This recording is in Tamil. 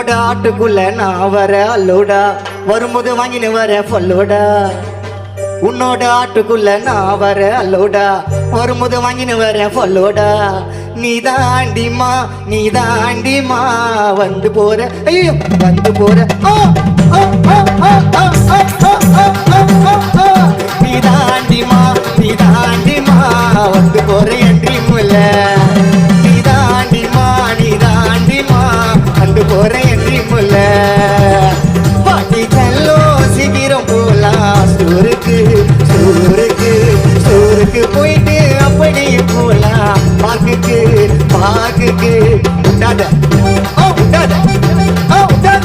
உன்னோட ஆட்டுக்குள்ள நான் வர அல்லோடா, வரும்போது வாங்கினு வர ஃபல்லோடா. உன்னோட ஆட்டுக்குள்ள நான் வர அல்லோடா, வரும்போது வாங்கினு வர ஃபல்லோடா. நீ தாண்டிமா நீ தாண்டிமா வந்து போற, ஐயோ வந்து போற. நீ தாண்டிமா நீ தாண்டிமா வந்து போற என்றி முல்ல. நீ தாண்டிமா நீ தாண்டிமா வந்து போற என்றி முல்ல. பாட்டி செல்லோ சீக்கிரம் போலாம் சூருக்கு சூருக்கு சூருக்கு போயிட்டு அப்படியே போலாம் பாக்குக்கு பாக்குக்கு.